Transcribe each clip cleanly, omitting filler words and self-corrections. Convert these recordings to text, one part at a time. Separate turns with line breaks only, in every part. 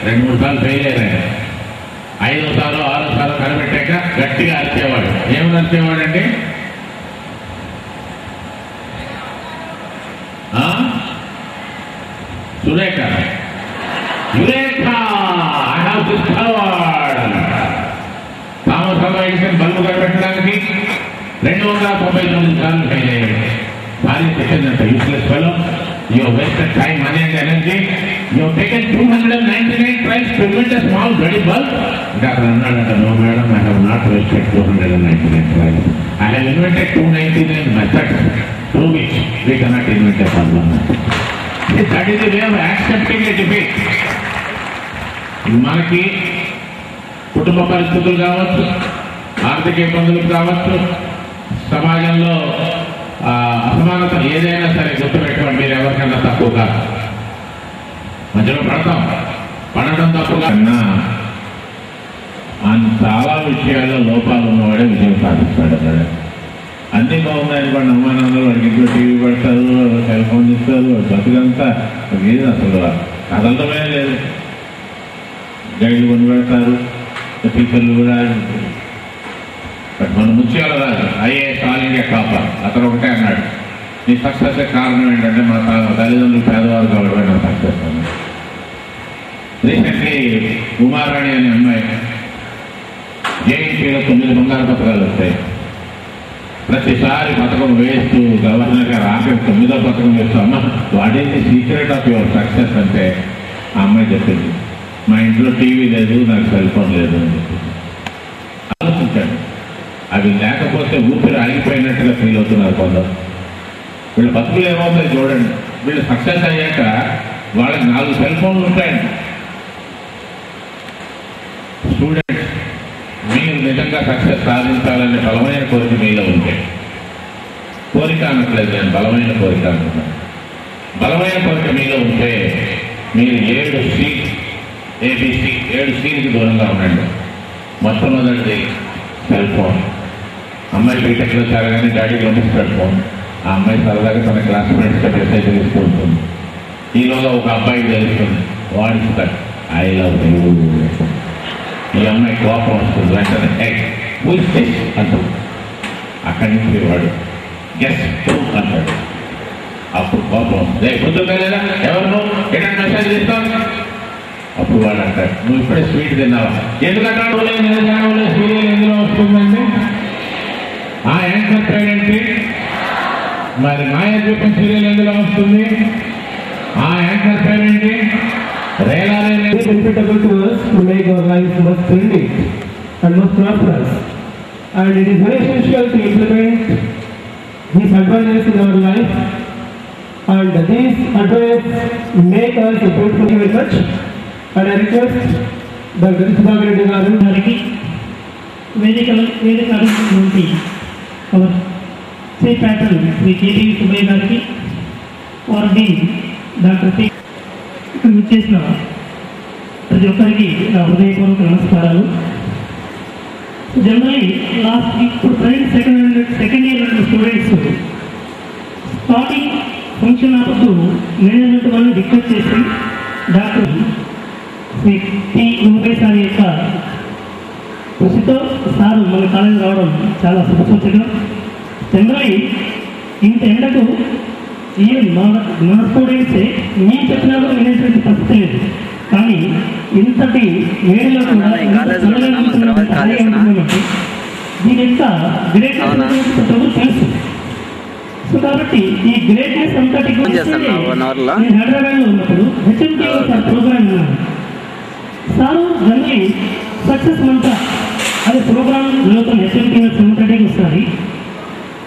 2-3 సార్లు ఫెయిల్ అయ్యారు. 5వ సారో 6వ సారో కనిపెట్టాక గట్టిగా అరిచేవాడు. ఏమని అరిచేవాడండి? Eureka, eureka, I have discovered. Thomas Alva Edison bulb కనిపెట్టడానికి 299 సార్లు ఫెయిల్ అయ్యాడు. భార్య చెప్పిందంట, useless fellow, you have wasted time, money and energy. You have taken 299 tries to invent a small bloody bulb. Dr. Annadanta, no madam, I have not wasted 299 tries. I have invented 299 methods through which we cannot invent a problem. That is the way of accepting a defeat. మనకి కుటుంబ పరిస్థితులు కావచ్చు, ఆర్థిక ఇబ్బందులు కావచ్చు, సమాజంలో అసమానత ఏదైనా సరే గుర్తుపెట్టుకోండి, మీరు ఎవరికన్నా తక్కువ కాదు. మధ్యలో పడడం తప్పుగా చాలా విషయాల్లో లోపాలు ఉన్నవాడే విజయం సాధిస్తాడు. అక్కడ అన్ని బాగున్నాయనుకోండి, అమ్మానాన్నలు వాడికి ఇంట్లో టీవీ పెడతారు, సెల్ ఫోన్ ఇస్తారు, బతుకంతా ఏది అసలు కదలడమే లేదు. గైడ్లు కొని పెడతారు, టీచర్లు కూడా. బట్ మన ముత్యాల రాజు ఐఏఎస్ ఆల్ ఇండియా టాపర్ అతను ఒకటే అన్నాడు, నీ సక్సెస్ కారణం ఏంటంటే మా తల్లిదండ్రులు పేదవారు కాబట్టి నా సక్సెస్ అన్నాడు. రీసెంట్లీ ఉమారాణి అనే అమ్మాయి జేఎన్టీలో 9 బంగారు పథకాలు వస్తాయి. ప్రతిసారి పథకం వేస్తూ గవర్నర్ గారు ఆఖరి 9వ పథకం వేస్తూ, అమ్మ what is the secret of your success అంటే ఆ అమ్మాయి చెప్పింది, మా ఇంట్లో టీవీ లేదు, నాకు సెల్ ఫోన్ లేదు అని చెప్పింది. ఆలోచించాడు, అవి లేకపోతే ఊపిరి ఆగిపోయినట్టుగా ఫీల్ అవుతున్నారు కొందరు. వీళ్ళ బతుకులు ఏమవుతాయి చూడండి. వీళ్ళు సక్సెస్ అయ్యాక వాళ్ళకి 4 సెల్ ఫోన్లు ఉంటాయండి. స్టూడెంట్స్, మీరు నిజంగా సక్సెస్ సాధించాలనే బలమైన కోరిక మీలో ఉంటే, కోరిక అనట్లేదు నేను, బలమైన కోరిక అంటున్నాను. బలమైన కోరిక మీలో ఉంటే మీరు 7 Cకి దూరంగా ఉండండి. మొట్టమొదటిది సెల్ ఫోన్. అమ్మాయి బీటెక్లో చేరగానే డాడీకి పంపిస్తాడు ఫోన్. ఆ అమ్మాయి సరదాగా తన క్లాస్మేట్స్తో మెసేజ్ ఇస్తూ ఉంటుంది. ఈలోగా ఒక అబ్బాయికి తెలుస్తుంది, వాడిస్తాడు ఐ లవ్ యూ. ఈ అమ్మాయి కోపం వస్తుంది, వెంటనే అంటుంది. అక్కడి నుంచి వాడు గెస్ అంటాడు. అప్పుడు కోపం వస్తుంది, పొద్దుగా లేదా ఎవరు నువ్వు ఎటువంటి మెసేజ్ ఇస్తావు? అప్పుడు వాడు అంటాడు, నువ్వు ఇప్పుడే స్వీట్ తిన్నావా? ఎందుకంటాడు? సీరియల్ ఎందులో వస్తుందండి? ఆ యాంకర్ పేరేంటి? మరి మాయ దీపం సీరియల్ ఎందులో వస్తుంది? ఆ యాంకర్ పేరేంటి?
Benefitable to us to make our lives more trendy and more prosperous, and it is very essential to implement these advantages in our life, and these advantages make us a beautiful very much. And I request Dr. Subhaga Reddy garu gariki వేదిక నుండి our chief patron Shri KT Subbayya గారికి, వారిని doctor C ఇక్కడ విచ్చేసిన ప్రతి ఒక్కరికి నా హృదయపూర్వక నమస్కారాలు. జనరలీ ఇప్పుడు second year students starting function అప్పుడు మేనేజ్మెంట్ వాళ్ళని రిక్వెస్ట్ చేసి doctor Shri T Mumbai sir యొక్క కృషితో సార్ మన కాలేజీ రావడం చాలా శుభసూచకం. జనరలీ ఇంత ఎండకు ఈవెన్ మన స్టూడెంట్సే మేము చెప్పినా కూడా మేనేజ్మెంట్ పరిస్థితి లేదు, కానీ ఇంతటి వేడిలో కూడా దీని యొక్క గ్రేట్నెస్ తెలుసు. సో కాబట్టి ఈ గ్రేట్నెస్ అంతటి నేను హైదరాబాద్లో ఉన్నప్పుడు హెచ్ఎంటీ సార్ ప్రోగ్రామ్ ఉన్నాను. సారు జనరలీ సక్సెస్ మంత్ర అదే ప్రోగ్రామ్ జరుగుతున్న హెచ్ఎంటీ సెమిటరీకి వస్తుంది.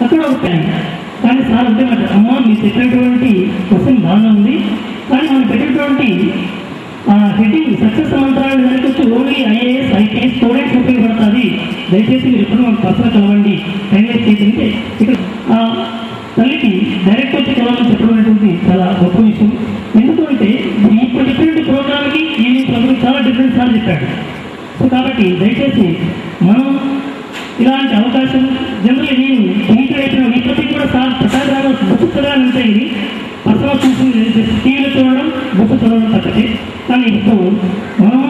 అక్కడ ఒక టైం కానీ సార్ అంటే మాట, అమ్మ మీరు చెప్పినటువంటి క్వశ్చన్ బాగా ఉంది, కానీ మనం పెట్టినటువంటి హెడ్డింగ్ సక్సెస్ మంత్రాలు దానికి వచ్చి ఓన్లీ ఐఏఎస్ ఐపీఎస్ స్టూడెంట్స్ ఉపయోగపడుతుంది, దయచేసి మీరు ఎప్పుడు మనం పర్సనల్ కలవండి, టైం వేస్ట్ చేసింటే ఇక్కడ తల్లికి డైరెక్ట్ వచ్చి కలవాలని చెప్పడం అనేటువంటి చాలా గొప్ప విషయం. ఎందుకంటే ఇప్పుడు డిఫరెంట్ ప్రోగ్రామ్కి ఈ ప్రోగ్రామ్ చాలా డిఫరెంట్ సార్ చెప్పాడు. సో కాబట్టి దయచేసి మనం ఇలాంటి అవకాశం జనరల్ నేను టీచర్ అయిపోయిన ఇప్పటికీ కూడా సార్ ప్రసాద్ రావు బుక్ చదవాలని అంటే ఇది పర్సనల్ చూసి టీవీలో చూడడం బుక్ చదవడం తగ్గదే. కానీ ఇప్పుడు మనం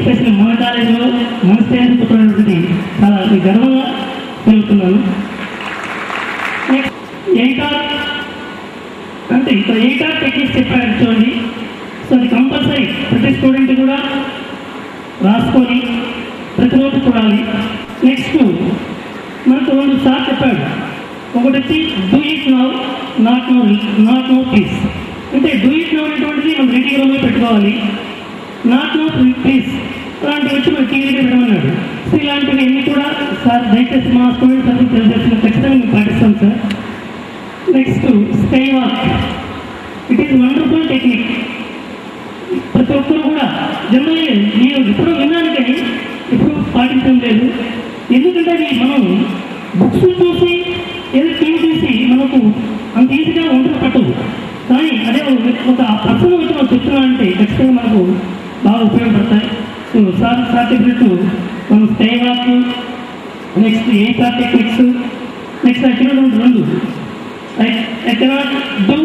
ఎస్పెషల్లీ మన కాలేజీలో మన స్టేజ్ పుట్టినటువంటి చాలా గర్వంగా తెలుపుతున్నాను. నెక్స్ట్ 8R అంటే ఇక్కడ 8R టెక్నిక్స్ చెప్పారు చూడండి. సో అది కంపల్సరీ ప్రతి స్టూడెంట్ కూడా రాసుకొని ప్రతిరోజు చూడాలి. నెక్స్ట్ మనకు 2 సార్ చెప్పాడు. ఒకటి వచ్చి do it now not no please. అంటే డూ ఇట్ నౌ అనేటువంటిది మనం రెడీ రూమ్లో పెట్టుకోవాలి. నాట్ నో ప్లీజ్ అలాంటివి వచ్చి మనం టీవీలో పెట్టమన్నాడు. సో ఇలాంటివి అన్నీ కూడా సార్ దయచేసి మా స్టూడెంట్స్ అందరూ తెలియజేసిన ఖచ్చితంగా మేము పాటిస్తాం sir. Next sky walk. It is wonderful technique. ప్రతి ఒక్కరు కూడా జనరల్గా నేను ఇప్పుడు విన్నాను కానీ ఇప్పుడు పాటించడం లేదు. ఎందుకంటే అది మనం బుక్స్ చూసి ఏదో టీవీ చూసి మనకు అంత ఈజీగా ఒంటరి పట్టదు. కానీ అదే ఒక పర్సన్ వచ్చి మనం చెప్తున్నామంటే ఖచ్చితంగా మనకు బాగా ఉపయోగపడతాయి. సో సార్ చెప్పినట్టు మనం sky walk, next 8R techniques, next వచ్చినటువంటి 2 I cannot do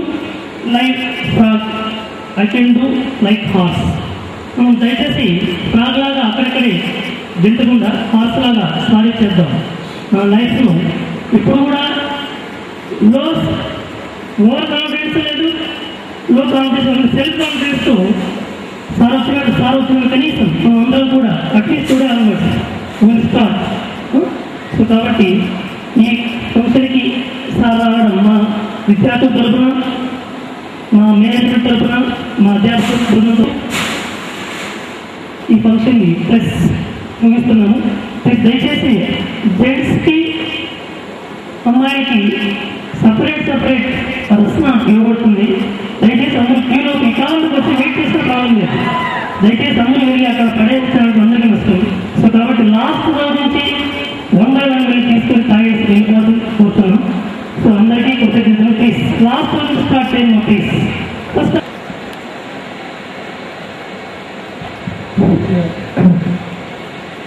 like frog, I can do like horse. మనం దయచేసి ఫ్రాగ్ లాగా అక్కడక్కడే వింటకుండా హార్స్ లాగా స్వారీ చేద్దాం. మన లైఫ్లో ఇప్పుడు కూడా ఓవర్ కాన్ఫిడెన్స్ లేదు, లో కాన్ఫిడెన్స్, సెల్ఫ్ కాన్ఫిడెన్స్తో సార్ వచ్చిన కనీసం మనం అందరం కూడా అట్లీస్ట్ కూడా అనమాట స్టార్ట్. సో కాబట్టి ఈ ఫంక్షన్కి సార్ రావడం మా విద్యార్థుల తరఫున, మా మేనేజ్మెంట్ తరఫున, మా అధ్యాపకుల బృందంతో ఈ ఫంక్షన్ని ప్లస్ ముగిస్తున్నాము. దయచేసి జెంట్స్కి అమ్మాయికి సపరేట్ రచన ఇవ్వబడుతుంది. దయచేసి అందరూ క్యూలోకి కావాలని వచ్చి వెయిట్ చేస్తే బాగుంది. దయచేసి అందరూ వెళ్ళి అక్కడ పడేస్తానికి అందరికీ వస్తుంది. సో కాబట్టి లాస్ట్ రోజు నుంచి 1 వెళ్ళి తీసుకొని తాగేసి వెళ్ళిపోతుంది కోరుతున్నాం. సో అందరికీ కృతజ్ఞతలు. ప్లీజ్ లాస్ట్ రోజు స్టార్ట్ చేయండి please. First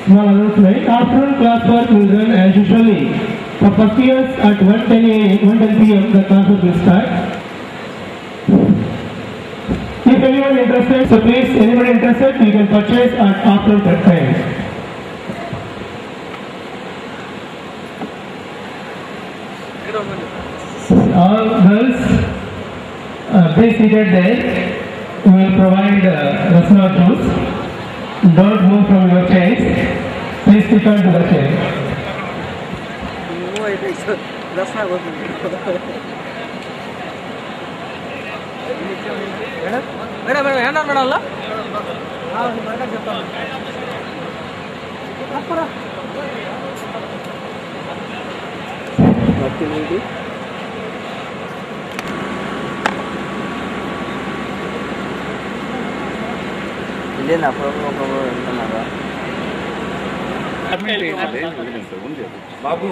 small announcement. Afternoon class work will run as usually. For first years at 1:10 p.m. the class work will start. If anyone interested, so please anyone interested, you can purchase at afternoon time. All girls, please seated there. We will provide rasna juice. Don't move from your chairs. Please sit on to the chair.
Madam ఏమన్నారు madam అలా ఇదేనా అప్పుడు వెళ్తున్నారా బాబు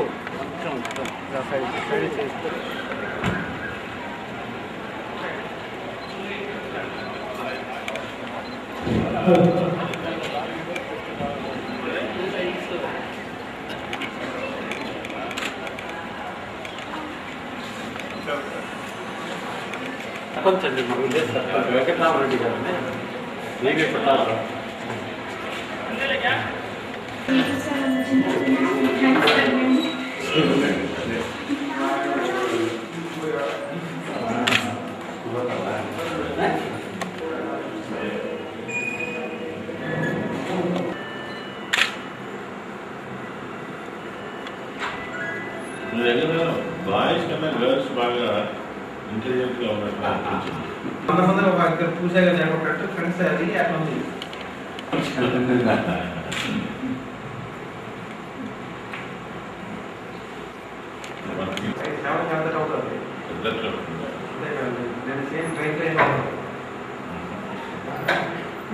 కొంచెం వెంకటరామరెడ్డి గారిని మీకే పెట్టాలి.
Boys కన్నా గర్ల్స్ బాగా ఇంటెలిజెంట్గా ఉన్నట్టు
కొంతమంది ఒక ఇద్దరు పూజగా చేపట్టు ఫ్రెండ్స్ అది అట్లా ఉంది.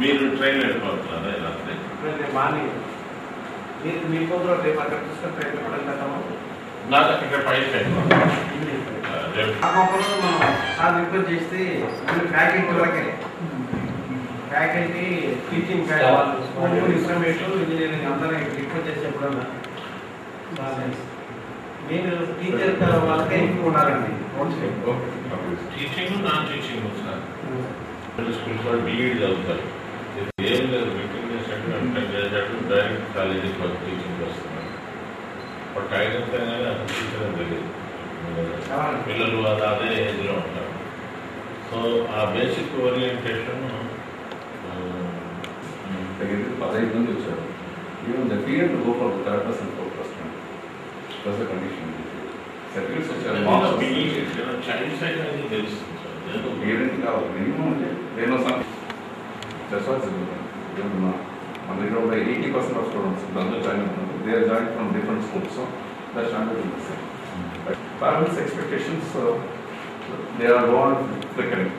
మీరు ట్రైన్ వెళ్ళిపోతున్నారా రాత్రి?
మార్నింగ్ మీరు మీ పోతులో రేపు అక్కడ చూసుకొని ట్రైన్ కూడా వెళ్తాము.
నాకు ఇక్కడ పైకి
మనం రిక్వెస్ట్ చేస్తే ఫ్యాకల్టీ వరకే, faculty teaching faculty instrument engineering అందరూ రిక్వెస్ట్ చేసి ఎప్పుడన్నా నేను టీచర్ వాళ్ళకే ఎక్కువ ఉన్నారండి.
టీచింగ్ నాన్ టీచింగ్ వస్తారు. స్కూల్స్ వాళ్ళు బీఈడి చదువుతారు. ఏం లేదు మీటింగ్ చేసినట్టు కాలేజీకి టీచింగ్ వస్తున్నాను. బట్ గైడెన్స్ అనేది అసలు టీచర్ అని తెలియదు. పిల్లలు అదే ఏజ్లో ఉంటారు. సో ఆ బేసిక్ ఓరియంటేషన్
15 మంది వచ్చారు. Even the fear to go for the third person for first one that's the condition. Certificates వచ్చారు.
చైల్డ్ సైడ్ అనేది తెలుస్తుంది సార్.
పేరెంట్ కావాలి మినిమం అంటే నేను మన దగ్గర ఒక 80% ఆఫ్ స్టూడెంట్స్ అందరూ జాయిన్ అవుతున్నారు. They are join from different schools. So that's not good. But parents expectations they are gone flickering.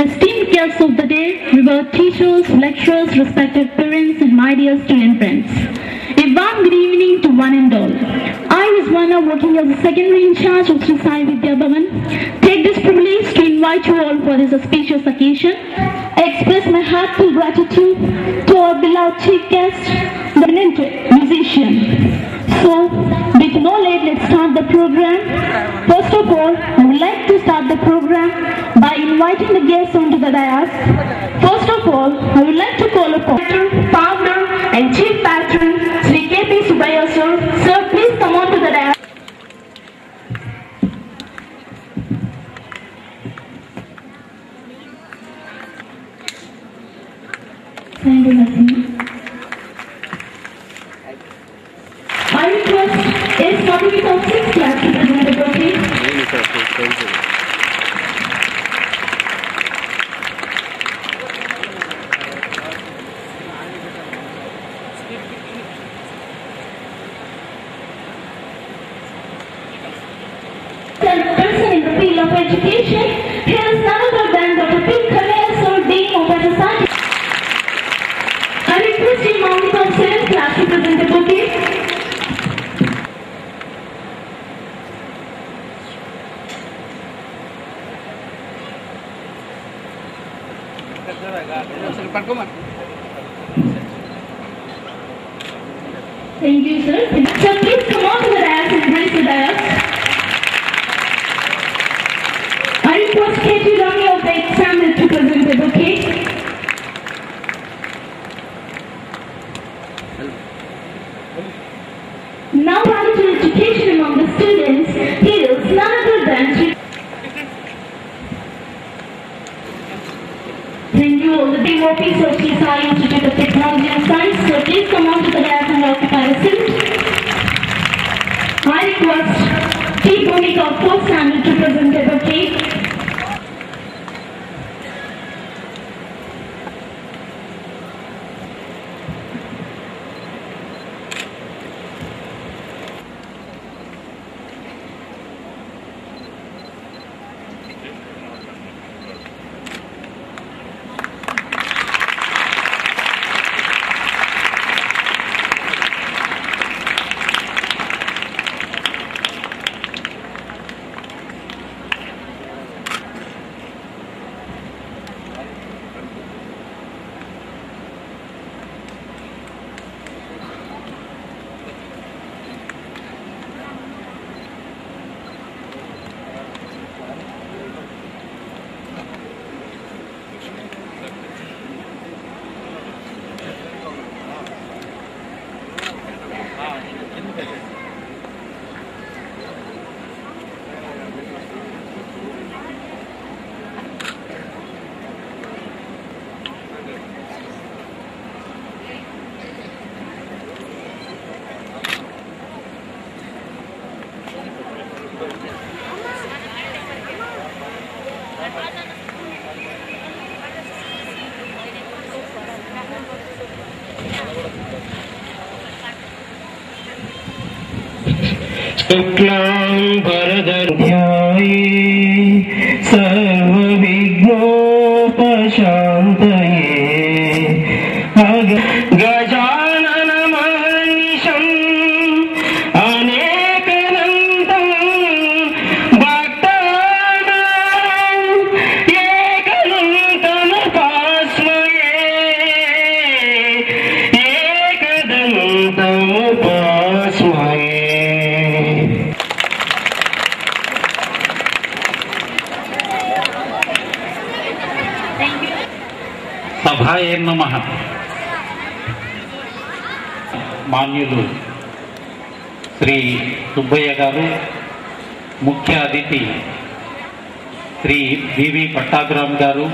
Esteemed guests of the day, revered teachers, lecturers, respected parents, and my dear student friends. A warm good evening to one and all. I, Rizwana, working as a secondary in charge of Sri Sai Vidya Bhavan, take this privilege to invite you all for this auspicious occasion. I express my heartfelt gratitude to our beloved chief guest, the eminent musician. So, with no late, let's start the program. First of all, I would like to start the program by inviting the guests onto the dais. First of all, I would like to call upon founder and chief patron, Sri K.P. Subbiah sir. Sir, please come on to the dais. Thank you, Nassim. I request a certificate of 6th class to present the bouquet. Person in the field of education, here is none other than Dr. P. Khanaya sir, Dean of SSI. I request him on the 7th class to present the bouquet. Thank you, sir. Sir, please come on to the dais and grace the dais. I request K.T. Rami of the examiner to present the bouquet. Now, quality education among the students, here is none other than Sri. Thank you all the devotees of Sri Sai Institute of Technology and Science. So please come on to the dais and occupy a seat. I request T. Bhumika of 4th standard to present the bouquet.
शुक्लांबरधरध्याये सर्वविघ्नोपशान्तये गजाननमहर्निशम् अनेकदन्तं भक्तानाम् एकदन्तमुपास्महे एकदन्तमुपास्महे।
సభాయే నమః. మాన్యులు శ్రీ సుబ్బయ్య గారు, ముఖ్య అతిథి Shri BV Pattabhiram గారు,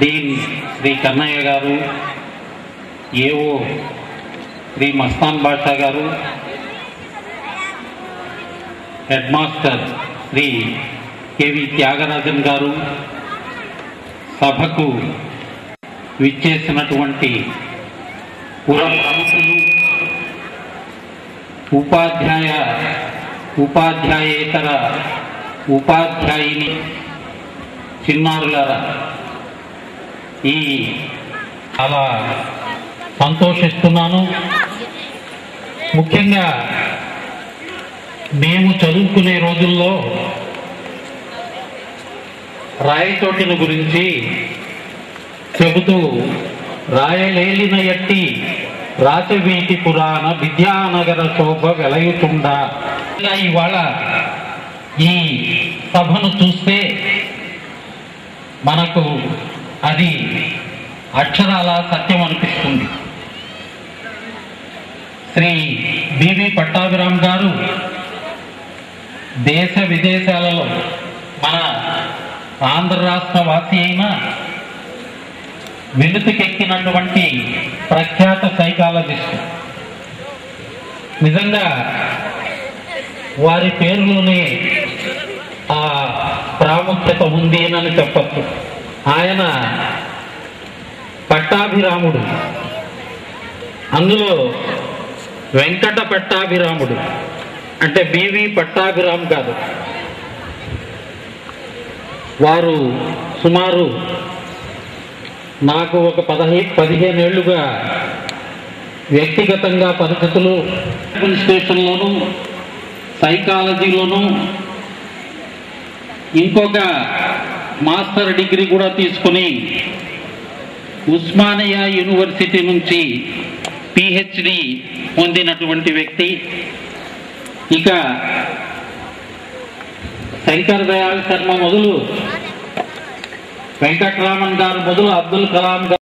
డీన్ శ్రీ కన్నయ్య గారు, AO Shri Mastan Basha గారు, head master Shri KV Thyagarajan గారు, సభకు విచ్చేసినటువంటి పుర ప్రముఖులు, ఉపాధ్యాయేతర ఉపాధ్యాయుని చిన్నారులారా, ఈ చాలా సంతోషిస్తున్నాను. ముఖ్యంగా మేము చదువుకునే రోజుల్లో రాయచోటిని గురించి చెబుతూ రాయలేలిన ఎట్టి రాచవీటి పురాణ విద్యానగర శోభ వెలయుతుండా. ఇవాళ ఈ సభను చూస్తే మనకు అది అక్షరాల సత్యం అనిపిస్తుంది. శ్రీ బివి పట్టాభిరామ్ గారు దేశ విదేశాలలో మన ఆంధ్ర రాష్ట్ర వాసి అయిన వెనుతికెక్కినటువంటి ప్రఖ్యాత సైకాలజిస్ట్. నిజంగా వారి పేరులోనే ఆ ప్రాముఖ్యత ఉంది అని చెప్పచ్చు. ఆయన పట్టాభిరాముడు, అందులో వెంకట పట్టాభిరాముడు, అంటే బివి పట్టాభిరామ్ కాదు. వారు సుమారు నాకు ఒక 15 ఏళ్లుగా వ్యక్తిగతంగా పరిస్థితులు అడ్మినిస్ట్రేషన్లోను, సైకాలజీలోను, ఇంకొక మాస్టర్ డిగ్రీ కూడా తీసుకుని ఉస్మానియా యూనివర్సిటీ నుంచి పిహెచ్డి పొందినటువంటి వ్యక్తి. ఇక శంకర్ దయాళ్ శర్మ మొదలు, వెంకట్రామన్ గారు మొదలు, అబ్దుల్ కలాం గారు